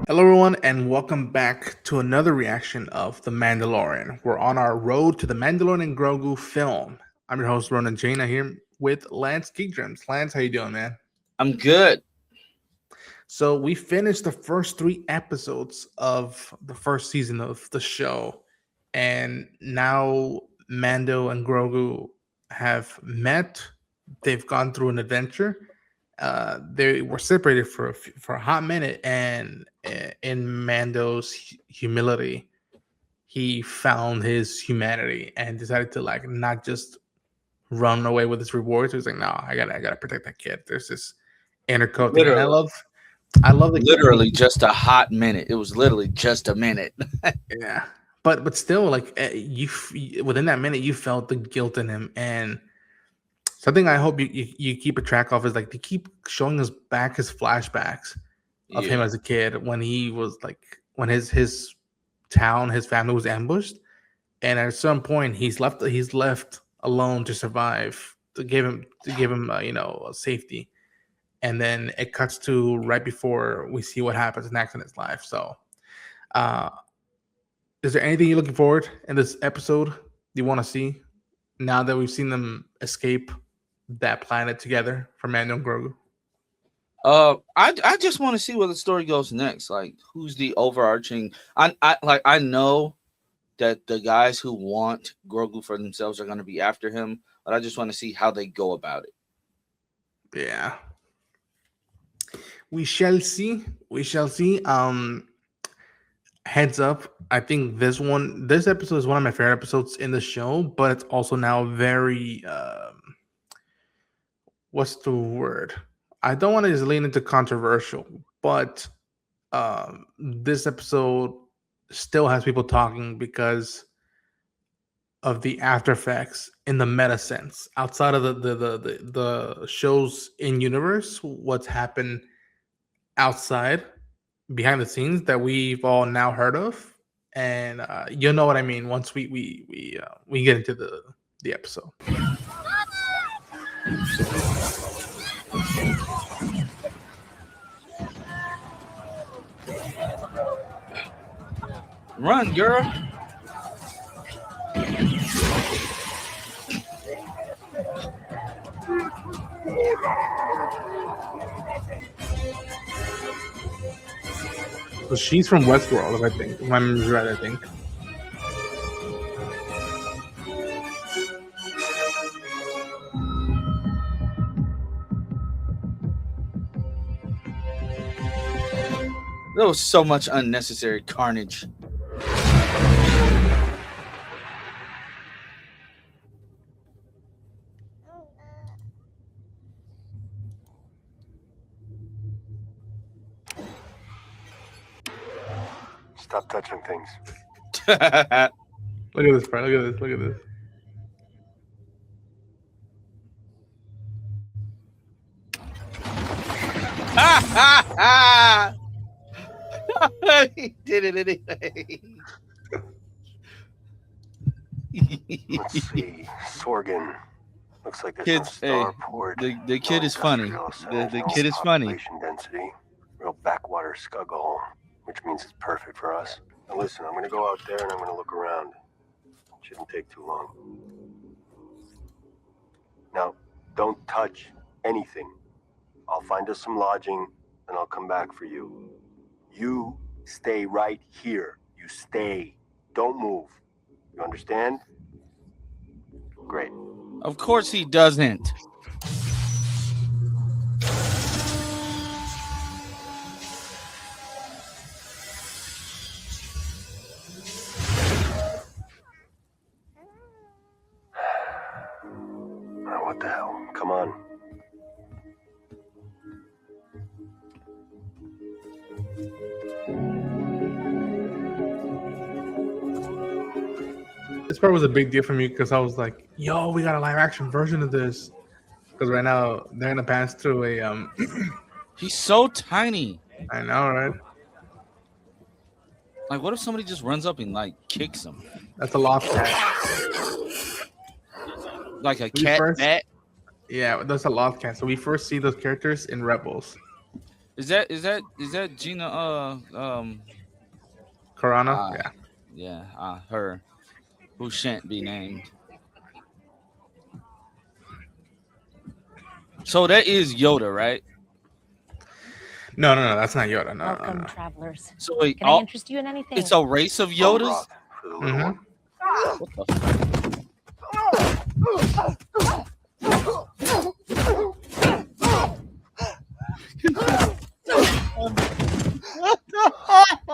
Hello, everyone, and welcome back to another reaction of The Mandalorian. We're on our road to the Mandalorian and Grogu film. I'm your host, Ronan Jaina, here with Lance Geekdreams. Lance, how you doing, man? I'm good. So we finished the first three episodes of the first season of the show, and now Mando and Grogu have met. They've gone through an adventure. They were separated for a hot minute, and in Mando's humility, he found his humanity and decided to like not just run away with his rewards. He was like, "No, I gotta protect that kid." There's this inner code thing, and I Literally, love, I love that literally just a hot minute. It was literally just a minute. yeah, but still, like within that minute, you felt the guilt in him, and something I hope you keep a track of is like they keep showing us back his flashbacks of him Yeah, as a kid when he was like when his town, his family was ambushed, and at some point he's left alone to survive to give him safety, and then it cuts to right before we see what happens next in his life. So, uh, is there anything you're looking forward in this episode you want to see now that we've seen them escape that planet together from Mando and Grogu? I just want to see where the story goes next. Like, who's the overarching? I know that the guys who want Grogu for themselves are going to be after him, but I just want to see how they go about it. Yeah, we shall see. We shall see. Heads up, I think this episode is one of my favorite episodes in the show, but it's also now very what's the word? I don't want to just lean into controversial, but this episode still has people talking because of the after effects in the meta sense outside of the shows in universe. What's happened outside behind the scenes that we've all now heard of, and you know what I mean once we get into the episode. Run, girl. So she's from Westworld, if I think. If my memory's right, I think. There was so much unnecessary carnage. Stop touching things. Look at this part. Look at this. Look at this. He did it anyway. Let's see. Sorgan. Looks like there's Kids, no starport. the kid is funny. The kid is funny. Population density. Real backwater scuggle, which means it's perfect for us. Now listen, I'm gonna go out there and I'm gonna look around. Shouldn't take too long. Now, don't touch anything. I'll find us some lodging and I'll come back for you. You stay right here. You stay. Don't move. You understand? Great. Of course he doesn't. What the hell? Come on. This part was a big deal for me because I was like, "Yo, we got a live action version of this." Because right now they're gonna pass through a He's so tiny. I know, right? Like, what if somebody just runs up and like kicks him? That's a lost cat. Like a We cat first- bat? Yeah, that's a lost cat. So we first see those characters in Rebels. Is that Gina? Carano? Yeah. Yeah, her who shan't be named. So that is Yoda, right? No, that's not Yoda. No, Welcome, no. travelers. So wait, Can I interest you in anything? it's a race of Bone Yodas. broth for the little one. What the fuck?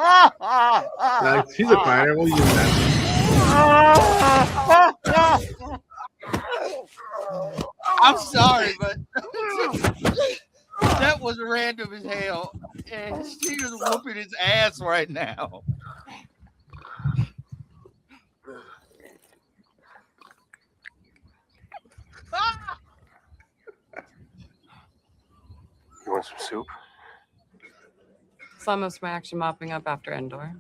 Like, she's a fighter. We'll use that. I'm sorry, but that was random as hell. And she is whooping his ass right now. You want some soup? Some of my action mopping up after Endor.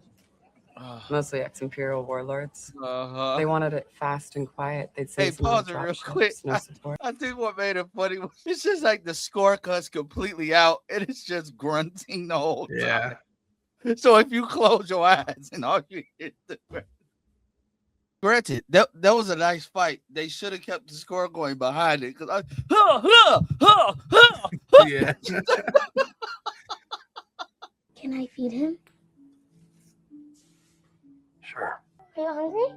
Mostly ex-Imperial warlords. They wanted it fast and quiet. They'd say Hey, pause it real quick. No support. I think what made it funny was it's just like the score cuts completely out and it's just grunting the whole Yeah. time. So if you close your eyes and all you hear the granted, that was a nice fight. They should have kept the score going behind it because Yeah. Can I feed him? Sure. Are you hungry?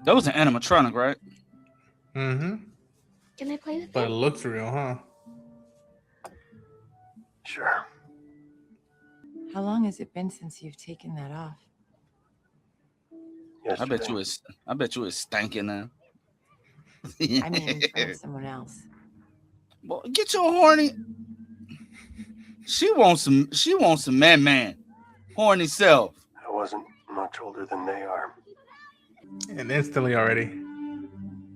that was an animatronic, right? Mm-hmm. Can I play with But it him? looks real, huh? Sure. How long has it been since you've taken that off? I Yesterday. bet you it's stinking now. I mean, in front of someone else. Well, get your horny. She wants some man. Horny self. I wasn't much older than they are. And instantly already,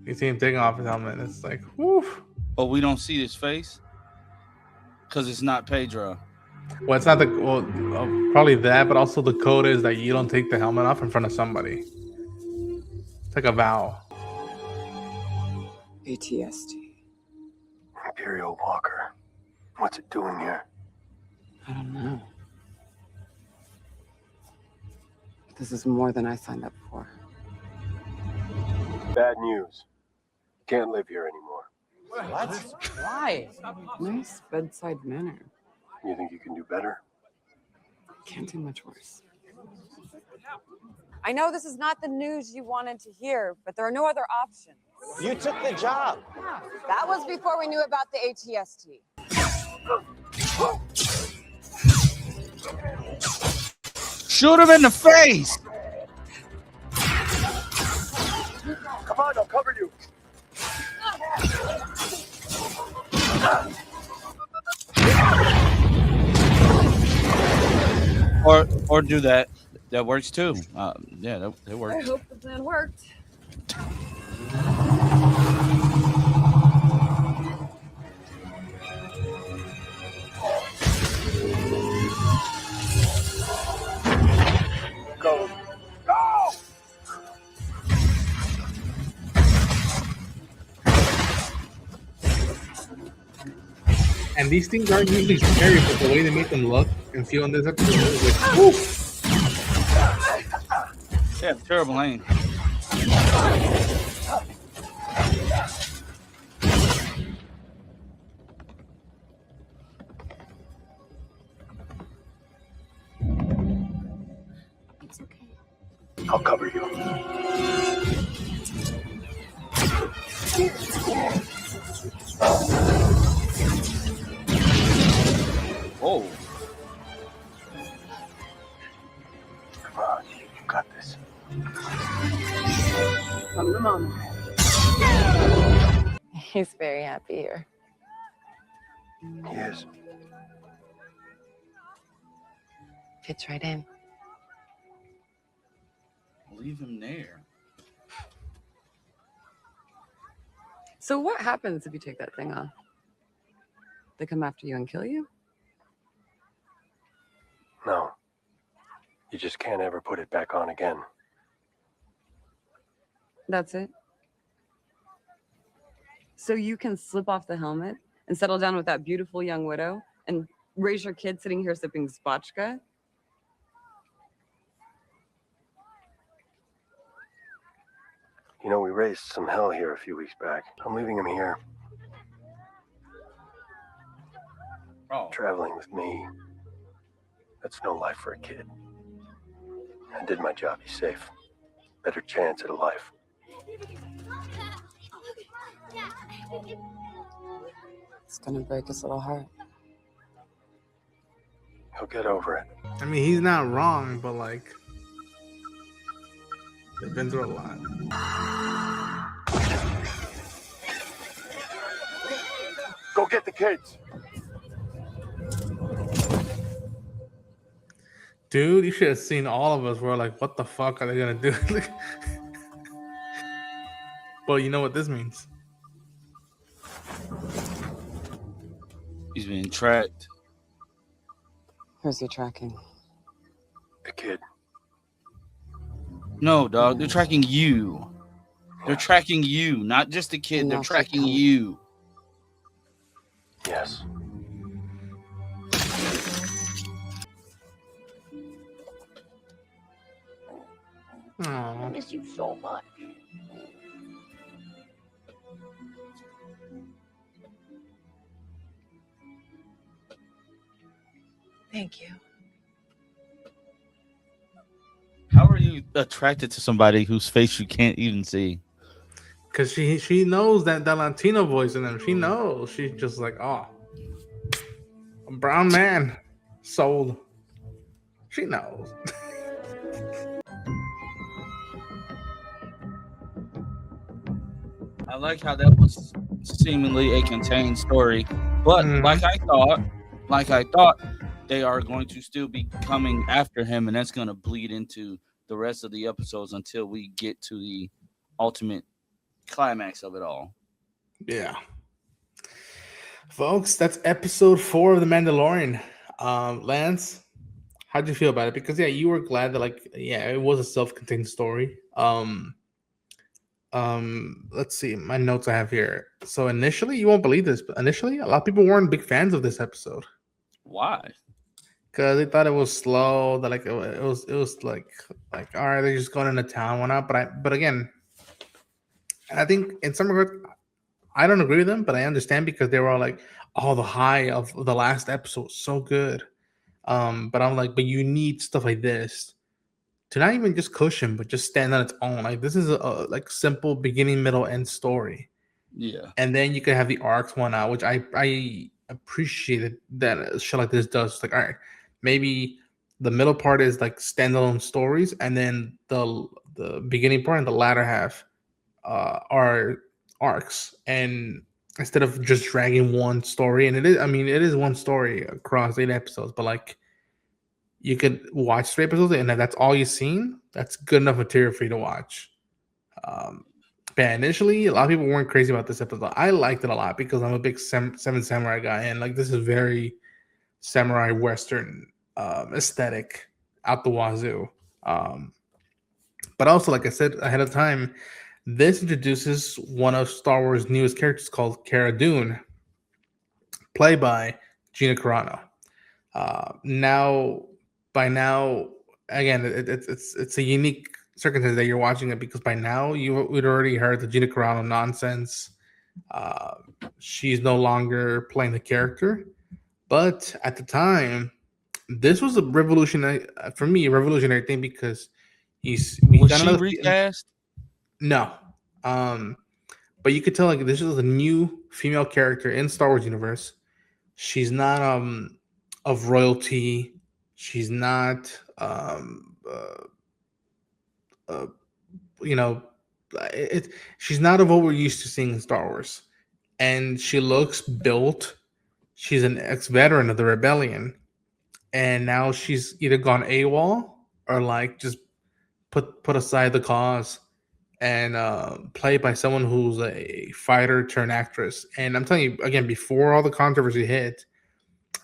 you see him taking off his helmet. And it's like, whoo. Oh, we don't see his face? Because it's not Pedro. Well, it's not the probably that, but also the code is that you don't take the helmet off in front of somebody. It's like a vow. ATST. Imperial Walker. What's it doing here? I don't know. This is more than I signed up for. Bad news. Can't live here anymore. What? Why? Nice bedside manner. You think you can do better? Can't do much worse. I know this is not the news you wanted to hear, but there are no other options. You took the job. That was before we knew about the ATST. Shoot him in the face. Come on, I'll cover you. Or do that. That works too. Yeah, that works. I hope the plan worked. Go. Go! And these things aren't usually scary, but the way they make them look and feel in this episode is like, whoo. Yeah, terrible aim. It's okay. I'll cover you. Oh, Come on, you got this. Come to mama. He's very happy here. He is. Fits right in. leave him there. So what happens if you take that thing off? They come after you and kill you? No. You just can't ever put it back on again. That's it? So you can slip off the helmet and settle down with that beautiful young widow and raise your kid sitting here sipping spotchka? You know, we raised some hell here a few weeks back. I'm leaving him here. Oh. Traveling with me. That's no life for a kid. I did my job. He's safe. Better chance at a life. It's gonna break his little heart. He'll get over it. I mean, he's not wrong, but like, they've been through a lot. Go get the kids. Dude, you should have seen all of us. We're like, what the fuck are they gonna do? Well, you know what this means. He's being tracked. Who's he tracking? The kid. No, dog. They're tracking you. They're tracking you, not just the kid. They're tracking you. Yes. I miss you so much. Thank you. How are you attracted to somebody whose face you can't even see? Because she knows that Latino voice in them. She knows. She's just like, oh, a brown man sold. She knows. I like how that was seemingly a contained story, but like I thought, they are going to still be coming after him, and that's going to bleed into the rest of the episodes until we get to the ultimate climax of it all. Yeah. Folks, that's episode 4 of The Mandalorian. Lance, how'd you feel about it? Because, yeah, you were glad that, it was a self-contained story. Let's see, my notes I have here. So initially, you won't believe this, but initially, a lot of people weren't big fans of this episode. Why? Because they thought it was slow. That it was like all right, they're just going into town, whatnot. But again, I think in some regard, I don't agree with them, but I understand because they were all like, "Oh, the high of the last episode, so good." But I'm like, but you need stuff like this to not even just cushion, but just stand on its own. Like this is a simple beginning, middle, end story. Yeah, and then you could have the arcs one out, which I appreciated that a show like this does. It's like, all right, maybe the middle part is like standalone stories, and then the beginning part and the latter half are arcs. And instead of just dragging one story, and it is one story across 8 episodes, but like you could watch 3 episodes, and if that's all you've seen, that's good enough material for you to watch. But initially, a lot of people weren't crazy about this episode. I liked it a lot because I'm a big Seven Samurai guy, and like this is very samurai western aesthetic out the wazoo. But also, like I said ahead of time, this introduces one of Star Wars' newest characters called Cara Dune, played by Gina Carano. By now, again, it's a unique circumstance that you're watching it because by now we'd already heard the Gina Carano nonsense. She's no longer playing the character, but at the time, this was a revolutionary thing because was she recast? No, but you could tell like this is a new female character in Star Wars universe. She's not of royalty. She's not she's not of what we're used to seeing in Star Wars, and she looks built. She's an ex-veteran of the rebellion, and now she's either gone AWOL or like just put aside the cause and played by someone who's a fighter turned actress. And I'm telling you again, before all the controversy hit,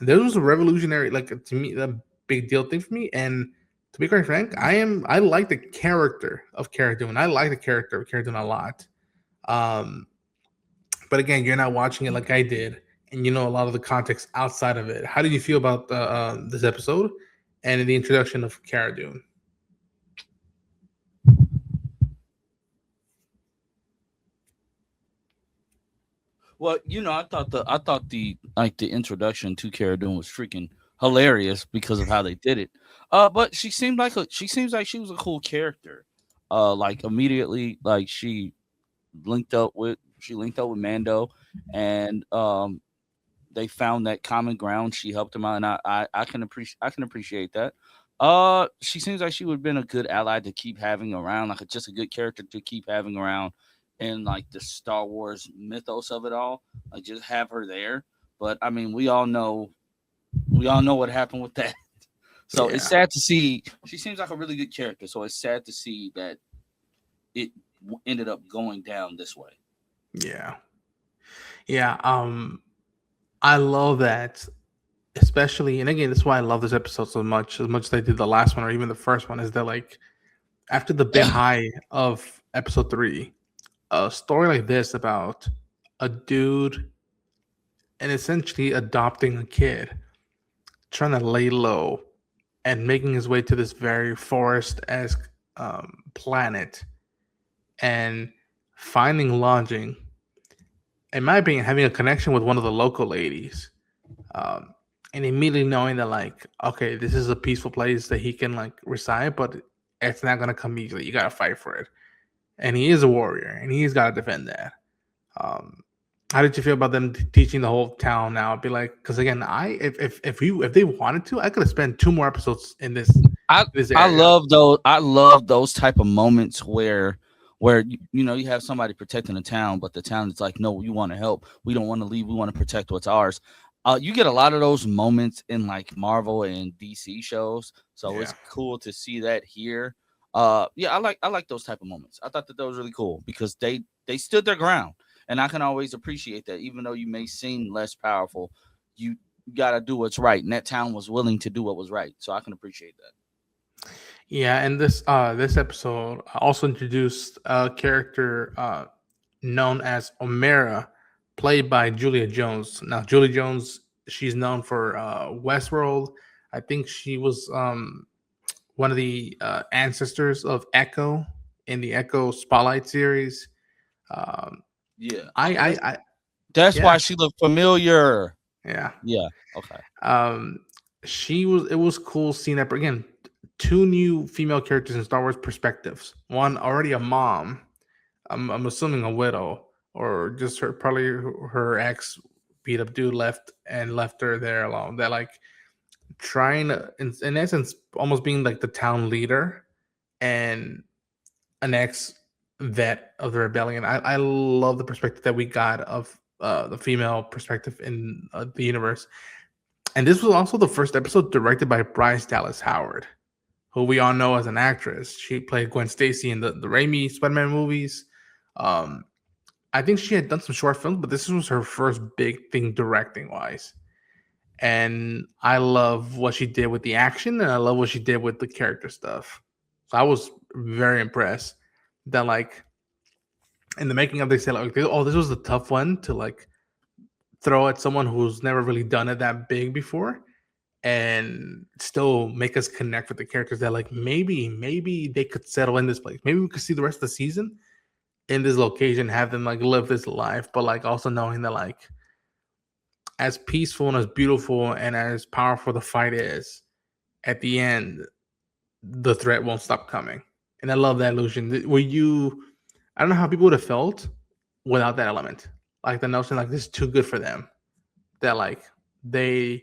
this was a revolutionary, like to me, a big deal thing for me. And to be quite frank, I like the character of Cara Dune. I like the character of Cara Dune a lot. But again, you're not watching it like I did, and you know a lot of the context outside of it. How did you feel about this episode and the introduction of Cara Dune? Well, I thought the introduction to Cara Dune was freaking hilarious because of how they did it. But she seems like she was a cool character. Like immediately, like she linked up with Mando, and they found that common ground. She helped him out, and I can appreciate that. She seems like she would have been a good ally to keep having around, like just a good character to keep having around in like the Star Wars mythos of it all. Like just have her there. But I mean, we all know what happened with that. So it's sad to see. She seems like a really good character. So it's sad to see that it ended up going down this way. Yeah. I love that, especially, and again, this is why I love this episode so much, as much as I did the last one or even the first one, is that like after the big high of episode 3, a story like this about a dude and essentially adopting a kid, trying to lay low and making his way to this very forest-esque planet and finding lodging, in my opinion, having a connection with one of the local ladies, and immediately knowing that, like, okay, this is a peaceful place that he can like reside, but it's not gonna come easily. You gotta fight for it, and he is a warrior, and he's gotta defend that. How did you feel about them teaching the whole town now? Be like, because again, if they wanted to, I could have spent 2 more episodes in this. This area. I love those type of moments where you have somebody protecting the town, but the town is like, no, we want to help. We don't want to leave. We want to protect what's ours. You get a lot of those moments in like Marvel and DC shows, so it's cool to see that here. I like those type of moments. I thought that was really cool because they stood their ground, and I can always appreciate that. Even though you may seem less powerful, you gotta do what's right, and that town was willing to do what was right. So I can appreciate that. Yeah, and this episode also introduced a character known as Omera, played by Julia Jones. Now, Julia Jones, she's known for Westworld. I think she was one of the ancestors of Echo in the Echo Spotlight series. That's why she looked familiar. Yeah. Okay. It was cool seeing that, but again, 2 new female characters in Star Wars perspectives. One already a mom, I'm assuming a widow, or just probably her ex beat up dude left her there alone. That like trying to, in essence, almost being like the town leader and an ex vet of the rebellion. I love the perspective that we got of the female perspective in the universe. And this was also the first episode directed by Bryce Dallas Howard, who we all know as an actress. She played Gwen Stacy in the Raimi Spider-Man movies. I think she had done some short films, but this was her first big thing directing wise. And I love what she did with the action, and I love what she did with the character stuff. So I was very impressed that, like, in the making of, they said, like, oh, this was a tough one to like throw at someone who's never really done it that big before, and still make us connect with the characters that like maybe they could settle in this place. Maybe we could see the rest of the season in this location, have them like live this life, but like also knowing that like as peaceful and as beautiful and as powerful the fight is, at the end, the threat won't stop coming. And I love that illusion. I don't know how people would have felt without that element. Like the notion like this is too good for them. That like they,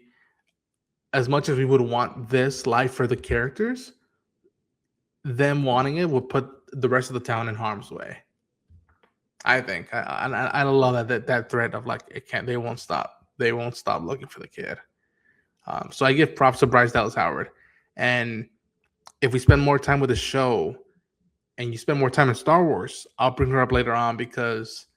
as much as we would want this life for the characters, them wanting it would put the rest of the town in harm's way. I think I love that thread of like they won't stop looking for the kid. So I give props to Bryce Dallas Howard. And if we spend more time with the show and you spend more time in Star Wars, I'll bring her up later on, because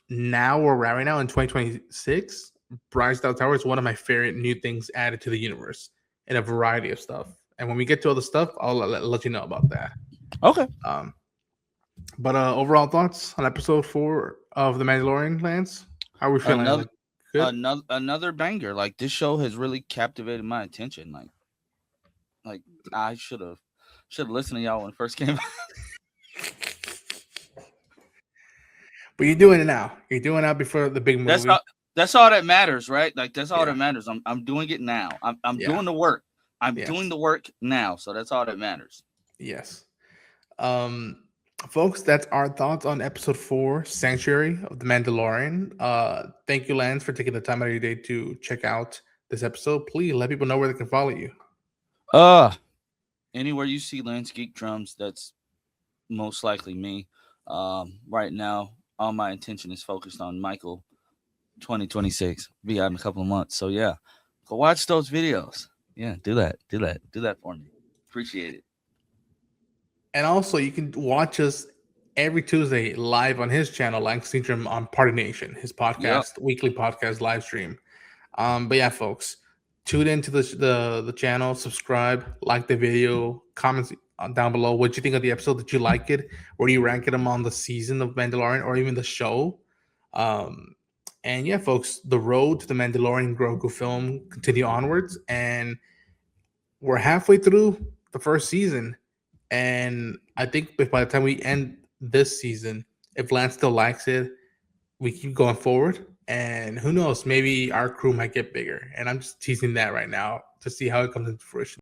now where we're at right now in 2026, Bryce Dallas Howard is one of my favorite new things added to the universe in a variety of stuff. And when we get to other stuff, I'll let you know about that. Okay. But overall thoughts on episode 4 of The Mandalorian, Lance? How are we feeling? another banger. Like this show has really captivated my attention. Like I should have listened to y'all when it first came out. But you're doing it now. You're doing it now before the big movie. That's all that matters, right? Like that's all that matters. I'm doing it now. I'm doing the work. I'm doing the work now. So that's all that matters. Yes. Folks, that's our thoughts on episode 4, Sanctuary of the Mandalorian. Thank you, Lance, for taking the time out of your day to check out this episode. Please let people know where they can follow you. Anywhere you see Lance Geek Drums, that's most likely me. Right now, all my attention is focused on Michael 2026. Be out in a couple of months. So yeah, go watch those videos. Yeah, do that for me. Appreciate it. And also, you can watch us every Tuesday live on his channel, Lang Syndrome on Party Nation, his podcast, weekly podcast live stream. But yeah, folks, tune into the channel, subscribe, like the video, comments down below. What you think of the episode? Did you like it? Where do you rank them on the season of Mandalorian or even the show? And yeah, folks, the road to the Mandalorian Grogu film continue onwards, and we're halfway through the first season. And I think by the time we end this season, if Lance still likes it, we keep going forward. And who knows, maybe our crew might get bigger. And I'm just teasing that right now to see how it comes into fruition.